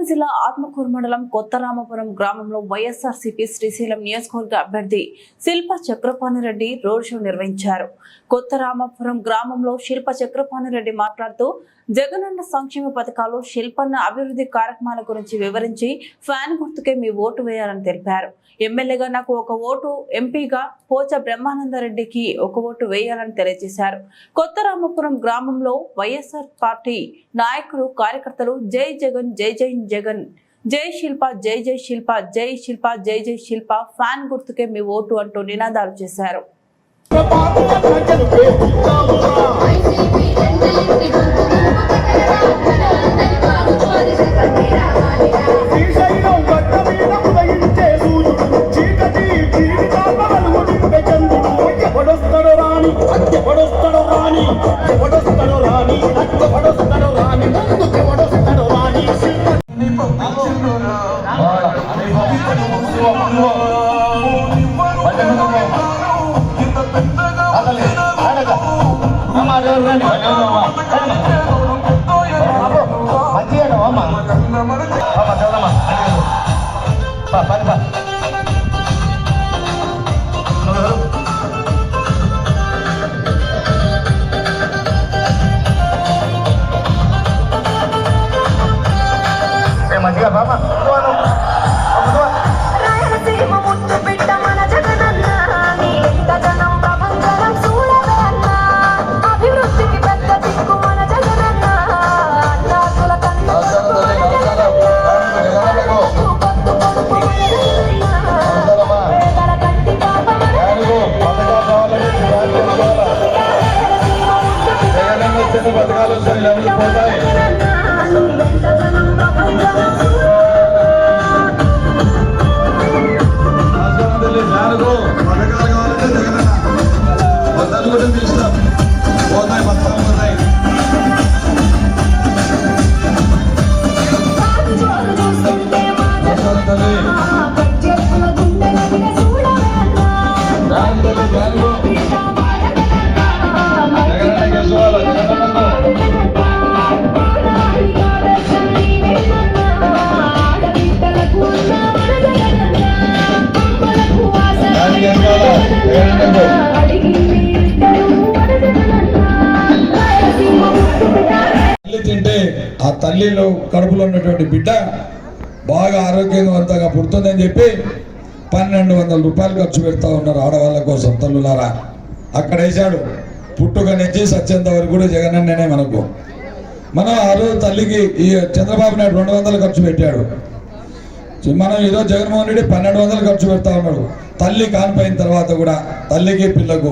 జిల్లా ఆత్మకూరు మండలం కొత్త రామపురం గ్రామంలో వైఎస్ఆర్సీపీ శ్రీశైలం నియోజకవర్గ అభ్యర్థి శిల్ప చక్రపాణిరెడ్డి రోడ్ షో నిర్వహించారు. కొత్త రామపురం గ్రామంలో శిల్ప చక్రపాణిరెడ్డి మాట్లాడుతూ జగనన్న సంక్షేమ పథకాలు, శిల్పన్న అభివృద్ధి కార్యక్రమాల గురించి వివరించి ఫ్యాన్ గుర్తుకే మీ ఓటు వేయాలని తెలిపారు. ఎమ్మెల్యేగా నాకు ఒక ఓటు, ఎంపీగా పోచ బ్రహ్మానందరెడ్డికి ఒక ఓటు వేయాలని తెలియజేశారు. కొత్త రామపురం గ్రామంలో వైఎస్ఆర్ పార్టీ నాయకులు, కార్యకర్తలు జై జగన్, జై జై జగన్, జై శిల్ప, జై జై శిల్ప, జై శిల్ప, జై జై శిల్ప, ఫ్యాన్ గుర్తుకే మీ ఓటు అంటూ నినాదాలు చేశారు. తింటే ఆ తల్లిలో కడుపులో ఉన్నటువంటి బిడ్డ బాగా ఆరోగ్యవంతంగా పుడుతుందని చెప్పి 1200 రూపాయలు ఖర్చు పెడతా ఉన్నారు ఆడవాళ్ళ కోసం. తల్లులారా, అక్కడ వేసాడు పుట్టుక నుంచి సత్యంత వరకు కూడా జగనన్ననే మనకు. మనం ఆ రోజు తల్లికి ఈ చంద్రబాబు నాయుడు 200 ఖర్చు పెట్టాడు. మనం ఈరోజు జగన్మోహన్ రెడ్డి 1200 ఖర్చు పెడతా ఉన్నాడు. తల్లి కానిపోయిన తర్వాత కూడా తల్లికి పిల్లకు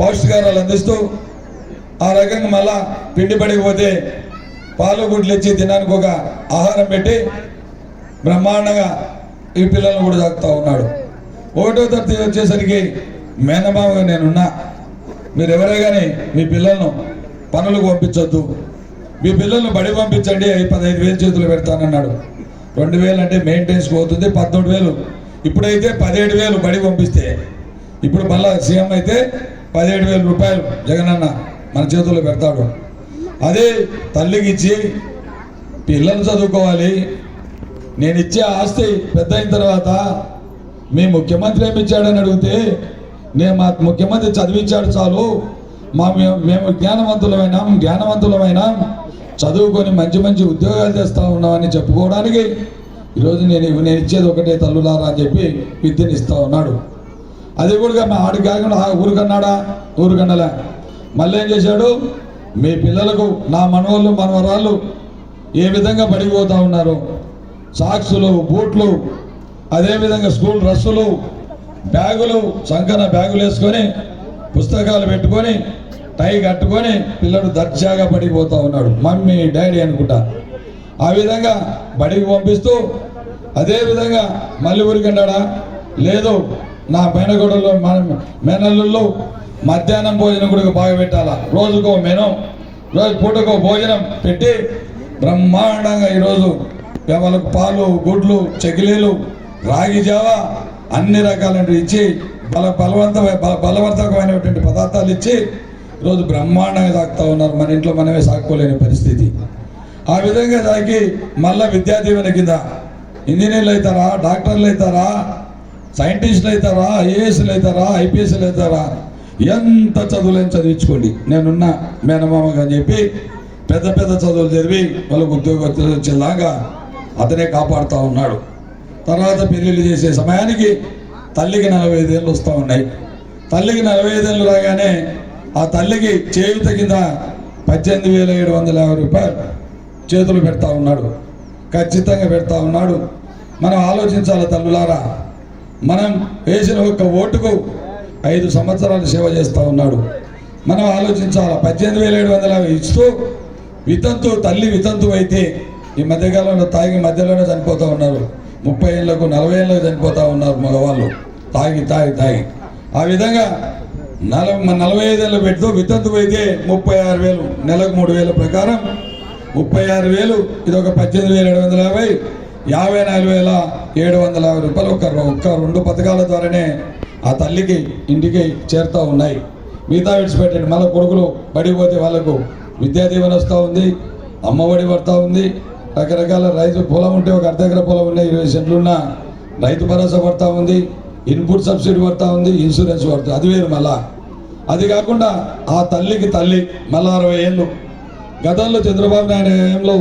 పౌష్టికారాలు అందిస్తూ ఆ రకంగా మళ్ళా పిండి పడిపోతే పాలు గుడ్లు ఇచ్చి దినానికి ఒక ఆహారం పెట్టి బ్రహ్మాండంగా ఈ పిల్లలను కూడా తాకుతూ ఉన్నాడు. 1వ తరగతి వచ్చేసరికి మేనమామగా నేనున్నా, మీరు ఎవరే కానీ మీ పిల్లలను పనులకు పంపించొద్దు, మీ పిల్లలను బడి పంపించండి, 15,000 చేతులు పెడతానన్నాడు. 2,000 అంటే మెయింటెనెన్స్ పోతుంది, 13,000. ఇప్పుడైతే 17,000 బడి పంపిస్తే, ఇప్పుడు మళ్ళా సీఎం అయితే 17,000 రూపాయలు జగనన్న మన చేతుల్లో పెడతాడు. అదే తల్లికి ఇచ్చి పిల్లలు చదువుకోవాలి. నేను ఇచ్చే ఆస్తి పెద్ద అయిన తర్వాత మీ ముఖ్యమంత్రి ఏమి ఇచ్చాడని అడిగితే, నేను మా ముఖ్యమంత్రి చదివించాడు చాలు, మేము జ్ఞానవంతులమైన చదువుకొని మంచి మంచి ఉద్యోగాలు చేస్తూ ఉన్నామని చెప్పుకోవడానికి ఈరోజు నేను ఇచ్చేది ఒకటే తల్లులారా అని చెప్పి విద్యను ఇస్తూ ఉన్నాడు. అది కూడా ఆడికి కాకుండా ఊరుకన్నాడా మళ్ళీ ఏం చేశాడు, మీ పిల్లలకు నా మనవాళ్ళు మనవరాళ్ళు ఏ విధంగా పడిపోతూ ఉన్నారు, సాక్సులు, బూట్లు, అదేవిధంగా స్కూల్ డ్రెస్సులు, బ్యాగులు, సంకన బ్యాగులు వేసుకొని పుస్తకాలు పెట్టుకొని టై కట్టుకొని పిల్లడు దర్జాగా పడిపోతూ ఉన్నాడు. మమ్మీ డాడీ అనుకుంటా ఆ విధంగా బడికి పంపిస్తూ, అదేవిధంగా మళ్ళీ ఊరికన్నాడా లేదు, నా మేనగొడలో మేనల్లుల్లో మధ్యాహ్నం భోజనం కూడా బాగా పెట్టాలా, రోజుకో మెను, రోజు పూటకో భోజనం పెట్టి బ్రహ్మాండంగా ఈరోజు వాళ్ళకు పాలు, గుడ్లు, చెకిలీలు, రాగి జావా అన్ని రకాలైన ఇచ్చి బలవర్ధకమైనటువంటి పదార్థాలు ఇచ్చి ఈరోజు బ్రహ్మాండంగా సాగుతూ ఉన్నారు. మన ఇంట్లో మనమే సాగుకోలేని పరిస్థితి. ఆ విధంగా దానికి మళ్ళా విద్యా దీవెన కింద ఇంజనీర్లు అవుతారా, డాక్టర్లు అవుతారా, సైంటిస్టులు అవుతారా, ఐఏఎస్లు అవుతారా, ఐపీఎస్లు అవుతారా, ఎంత చదువులని చదివించుకోండి, నేనున్న మేనమామగా అని చెప్పి పెద్ద పెద్ద చదువులు చదివి వాళ్ళకు ఉద్యోగస్తులు వచ్చేలాగా అతనే కాపాడుతూ ఉన్నాడు. తర్వాత పెళ్ళిళ్ళు చేసే సమయానికి తల్లికి 45 ఏళ్ళు వస్తూ ఉన్నాయి. తల్లికి 45 ఏళ్ళు రాగానే ఆ తల్లికి చేయూత కింద 18,750 రూపాయలు చేతులు పెడతా ఉన్నాడు. ఖచ్చితంగా పెడతా ఉన్నాడు. మనం ఆలోచించాలి తల్లులారా, మనం వేసిన ఒక్క ఓటుకు 5 సంవత్సరాలు సేవ చేస్తూ ఉన్నాడు. మనం ఆలోచించాలి. 18,750 ఇస్తూ వితంతు తల్లి వితంతు అయితే ఈ మధ్యకాలంలో తాగి మధ్యలోనే చనిపోతూ ఉన్నారు. 30 ఏళ్ళకు 40 ఏళ్ళకు చనిపోతూ ఉన్నారు మగవాళ్ళు తాగి తాగి తాగి. ఆ విధంగా 45 ఏళ్ళు పెడుతూ వితంతు అయితే 36,000, నెలకు 3,000 ప్రకారం 36,000. ఇది ఒక 18,750, 54,750 రూపాయలు ఒక్క 2 పథకాల ద్వారానే ఆ తల్లికి ఇంటికి చేరుతూ ఉన్నాయి. మిగతా విడిచిపెట్టండి. మళ్ళీ కొడుకులు పడిపోతే వాళ్ళకు విద్యా దీవెన వస్తూ ఉంది, అమ్మఒడి పడుతూ ఉంది, రకరకాల రైతు పొలం ఉంటే ఒక అర్ధ ఎకరా పొలం ఉన్న 20 సెంట్లున్న రైతు భరోసా పడుతూ ఉంది, ఇన్పుట్ సబ్సిడీ పడుతూ ఉంది, ఇన్సూరెన్స్ పడుతుంది. అది వేరు. మళ్ళా అది కాకుండా ఆ తల్లికి తల్లి మళ్ళీ 60 ఏళ్ళు. గతంలో చంద్రబాబు నాయుడు హయాంలో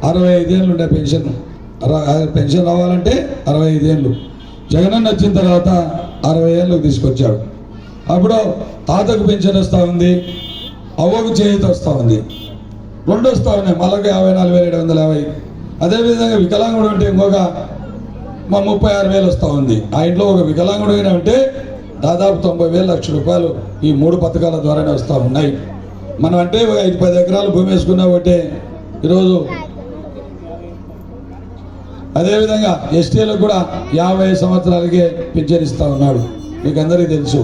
65 ఏళ్ళు ఉండే పెన్షన్. పెన్షన్ రావాలంటే 65 ఏళ్ళు. జగనన్న వచ్చిన తర్వాత 60 ఏళ్ళకు తీసుకొచ్చాడు. అప్పుడు తాతకు పెన్షన్ వస్తూ ఉంది, అవ్వకు చేయూత వస్తూ ఉంది, 2 వస్తూ ఉన్నాయి. మళ్ళీ 54,750. అదేవిధంగా వికలాంగుడు అంటే ఇంకొక 36,000 వస్తూ ఉంది. ఆ ఇంట్లో ఒక వికలాంగుడు అయినా ఉంటే దాదాపు 90,000 లక్షల రూపాయలు ఈ 3 పథకాల ద్వారానే వస్తూ ఉన్నాయి. మనం అంటే 5-10 ఎకరాలు భూమి వేసుకున్నా ఒకటే ఈరోజు. అదేవిధంగా ఎస్టీలకు కూడా 50 సంవత్సరాలకే పింఛన్ ఇస్తూ ఉన్నాడు, మీకు అందరికీ తెలుసు.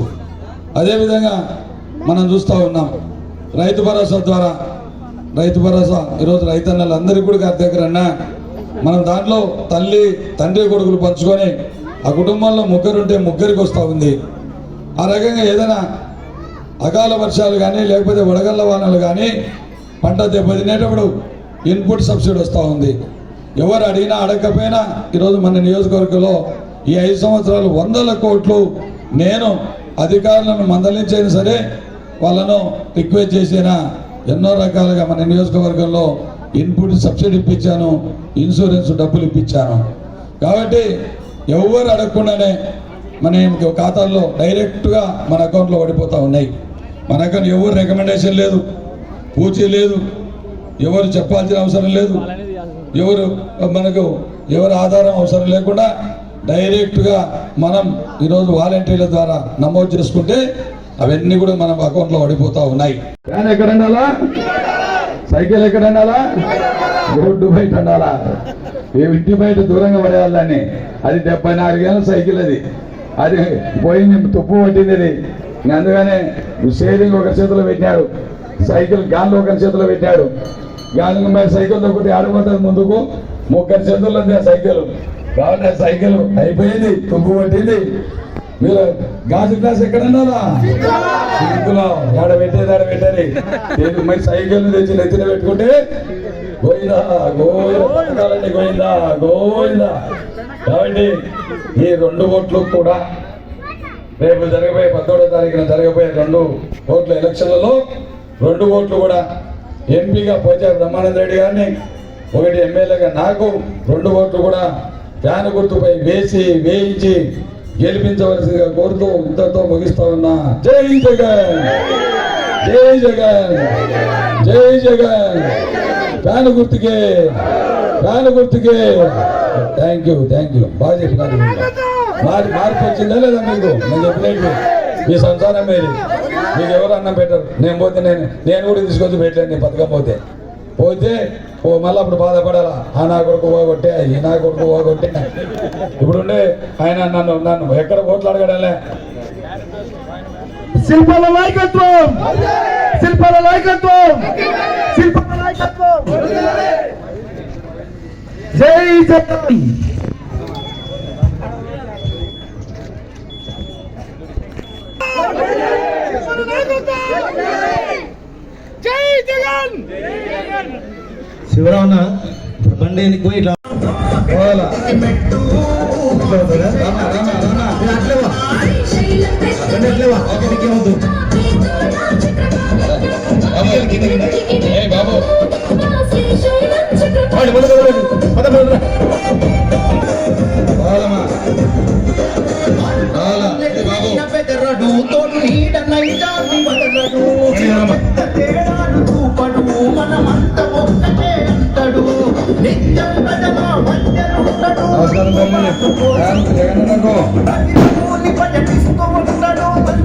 అదేవిధంగా మనం చూస్తూ ఉన్నాం రైతు భరోసా ద్వారా. రైతు భరోసా ఈరోజు రైతన్నలు అందరికీ కూడా అర్ధ ఎకరన్నా మనం దాంట్లో తల్లి తండ్రి కొడుకులు పంచుకొని ఆ కుటుంబంలో 3 ఉంటే 3కి వస్తూ ఉంది. ఆ రకంగా ఏదైనా అకాల వర్షాలు కానీ లేకపోతే వడగళ్ళ వానలు కానీ పంట దెబ్బతినేటప్పుడు ఇన్పుట్ సబ్సిడీ వస్తూ ఉంది. ఎవరు అడిగినా అడగకపోయినా ఈరోజు మన నియోజకవర్గంలో ఈ 5 సంవత్సరాలు 100 కోట్లు నేను అధికారులను మందలించైనా సరే వాళ్ళను రిక్వెస్ట్ చేసినా ఎన్నో రకాలుగా మన నియోజకవర్గంలో ఇన్పుట్ సబ్సిడీ ఇప్పించాను, ఇన్సూరెన్స్ డబ్బులు ఇప్పించాను. కాబట్టి ఎవరు అడగకుండానే మన ఖాతాల్లో డైరెక్ట్గా మన అకౌంట్లో పడిపోతూ ఉన్నాయి. మన అకౌంట్ ఎవరు రికమెండేషన్ లేదు, పూచీ లేదు, ఎవరు చెప్పాల్సిన అవసరం లేదు, ఎవరు ఆధారం అవసరం లేకుండా డైరెక్ట్గా మనం ఈరోజు వాలంటీర్ల ద్వారా నమోదు చేసుకుంటే అవన్నీ కూడా మన అకౌంట్లో పడిపోతూ ఉన్నాయి. ఫ్యాన్ ఎక్కడ ఉండాలా, సైకిల్ ఎక్కడ ఉండాలా, రోడ్డు బయట ఉండాలా, ఇంటి బయట దూరంగా పడేయాలని. అది 74 ఏళ్ళ సైకిల్, అది పోయింది, తుప్పు పట్టింది. అది అందుకనే షేరింగ్ ఒక చేతిలో పెట్టినాడు, సైకిల్ గాల్లో ఒక చేతిలో పెట్టాడు. గాలి మరి సైకిల్ తొక్కితే ఆడిపోతుంది ముందుకు, 3 చేతుల్లో సైకిల్. కాబట్టి సైకిల్ అయిపోయింది, తుప్పు పట్టింది. మీరు గాజు గ్లాస్ ఎక్కడ ఉండాలా, సింకులో ఆడ పెట్టారు. మరి సైకిల్ తెచ్చి నెత్తిన పెట్టుకుంటే గోయిందా గోయిందా గోయిందా గోయిందా. కాబట్టి ఈ 2 ఓట్లు కూడా రేపు జరగబోయే 17వ తారీఖున జరగబోయే 2 ఓట్ల ఎలక్షన్లలో 2 ఓట్లు కూడా ఎంపీగా పోచారు బ్రహ్మానంద రెడ్డి గారిని, 1 ఎమ్మెల్యేగా నాకు, 2 ఓట్లు కూడా ఫ్యాన్ గుర్తుపై వేయించి గెలిపించవలసిందిగా కోరుతూ ఇంతతో ముగిస్తా ఉన్నా. జై జగన్, జై జగన్, జై జగన్. ఫ్యాన్ గుర్తుకే, ఫ్యాన్ గుర్తుకే. Thank you. బాగా చెప్పినారు. మార్పు వచ్చిందా లేదా మీకు? నేను చెప్పినట్టు మీ సంసారం మీది, మీకు ఎవరు అన్నం పెట్టరు. నేను పోతే నేను కూడా తీసుకొచ్చి పెట్టలేను. పథకం పోతే మళ్ళీ అప్పుడు బాధపడాలా, ఆ నా కొడుకు పోగొట్టే, ఈ నా కొడుకు పోగొట్టే. ఇప్పుడుండే ఆయన నన్ను ఎక్కడ ఓట్లు అడగడలే. శిల్పాల నాయకత్వం, శిల్పాల నాయకత్వం, శిల్పాల నాయకత్వం. జై జగన్. జై జగన్. శివరావున బండి ఎందుకు పోయి ఇట్లా పోవాలా? ఇట్లా పోతాడా? మీరు అట్లే వా. బండి అట్లే వా. నీకేమవుతుంది? ఏ బాబు వాడు మొదలు పద మొదలు రావాలమ్మా రావాలా ఏ బాబు నమస్కారం తల్లి జగన్నకు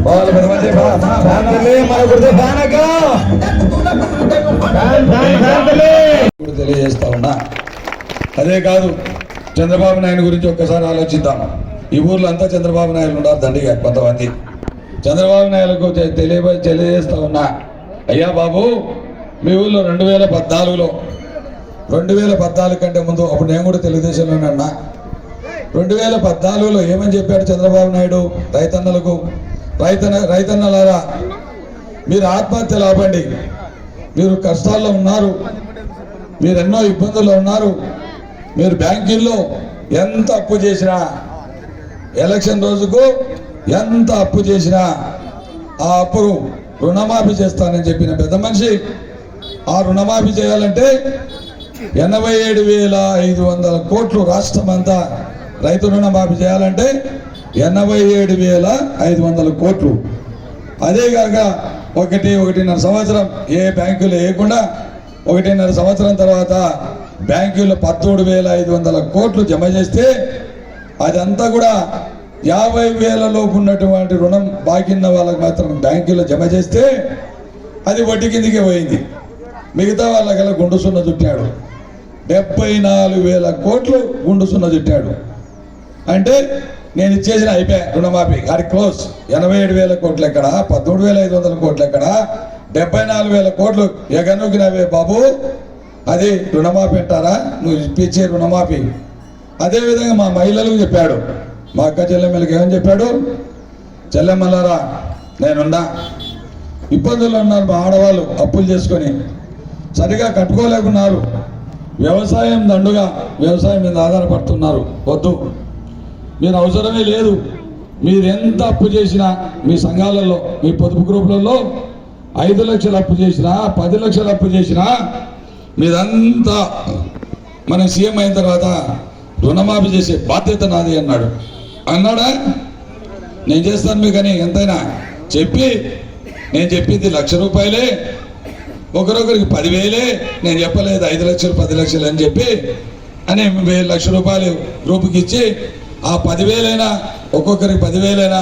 వాళ్ళు 10 మంది మన గుడితే బానక తెలియజేస్తా ఉన్నా. అదే కాదు, చంద్రబాబు నాయుడు గురించి ఒక్కసారి ఆలోచిద్దాం. ఈ ఊర్లో అంతా చంద్రబాబు నాయుడు ఉన్నారు దండిగా కొంతమంది. చంద్రబాబు నాయుడుకు తెలియజేస్తా ఉన్నా, అయ్యా బాబు మీ ఊళ్ళో 2014లో 2014 కంటే ముందు, అప్పుడు నేను కూడా తెలుగుదేశంలోనే ఉన్నా. 2014లో ఏమని చెప్పాడు చంద్రబాబు నాయుడు రైతన్నలకు? రైతన్నలారా మీరు ఆత్మహత్యలు ఆపండి, మీరు కష్టాల్లో ఉన్నారు, మీరు ఎన్నో ఇబ్బందుల్లో ఉన్నారు, మీరు బ్యాంకుల్లో ఎంత అప్పు చేసినా, ఎలక్షన్ రోజుకు ఎంత అప్పు చేసినా ఆ అప్పు రుణమాఫీ చేస్తానని చెప్పిన పెద్ద మనిషి. ఆ రుణమాఫీ చేయాలంటే 87,500 కోట్లు రాష్ట్రం అంతా రైతు రుణమాఫీ చేయాలంటే 87,500 కోట్లు. అదేగాక 1.5 సంవత్సరం ఏ బ్యాంకులు వేయకుండా 1.5 సంవత్సరం తర్వాత బ్యాంకుల్లో 13,500 కోట్లు జమ చేస్తే అదంతా కూడా 50,000 లోపు ఉన్నటువంటి రుణం బాకీ ఉన్న వాళ్ళకి మాత్రం బ్యాంకుల్లో జమ చేస్తే అది వడ్డీ కిందికే పోయింది. మిగతా వాళ్ళకల్లా గుండు సున్న చుట్టాడు. 74,000 కోట్లు గుండు సున్న చుట్టాడు. అంటే నేను ఇచ్చేసిన అయిపోయా రుణమాఫీ అది క్లోజ్. 87,000 కోట్లు ఎక్కడ, 13,500 కోట్లు ఎక్కడ, 74,000 కోట్లు ఎగనుకినవే బాబు, అది రుణమాఫీ అంటారా? నువ్వు ఇప్పించే రుణమాఫీ. అదేవిధంగా మా మహిళలకు చెప్పాడు, మా అక్క చెల్లెమ్మలకి ఏమని చెప్పాడు? చెల్లెమ్మలారా నేనున్నా, ఇబ్బందులు ఉన్నారు మా ఆడవాళ్ళు, అప్పులు చేసుకొని సరిగా కట్టుకోలేకున్నారు, వ్యవసాయం దండుగా వ్యవసాయం మీద ఆధారపడుతున్నారు. వద్దు, మీరు అవసరమే లేదు. మీరు ఎంత అప్పు చేసినా మీ సంఘాలలో, మీ పొదుపు గ్రూపులలో 5 లక్షలు అప్పు చేసినా, 10 లక్షలు అప్పు చేసినా మీదంతా మనం సీఎం అయిన తర్వాత రుణమాఫీ చేసే బాధ్యత నాది అన్నాడా? నేను చేస్తాను మీకని ఎంతైనా చెప్పి, నేను చెప్పింది ₹1,00,000, ఒకరొకరికి 10,000. నేను చెప్పలేదు 5 లక్షలు 10 లక్షలు అని చెప్పి అని ₹1,00,000 గ్రూపుకి ఇచ్చి ఆ 10,000 ఒక్కొక్కరికి 10,000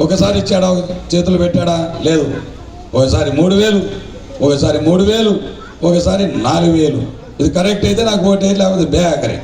ఒకసారి ఇచ్చాడా? చేతులు పెట్టాడా? లేదు. ఒకసారి 3,000, ఒకసారి 3,000, ఒకసారి 4,000. ఇది కరెక్ట్ అయితే నాకు ఓటే, లేకపోతే బేకరే.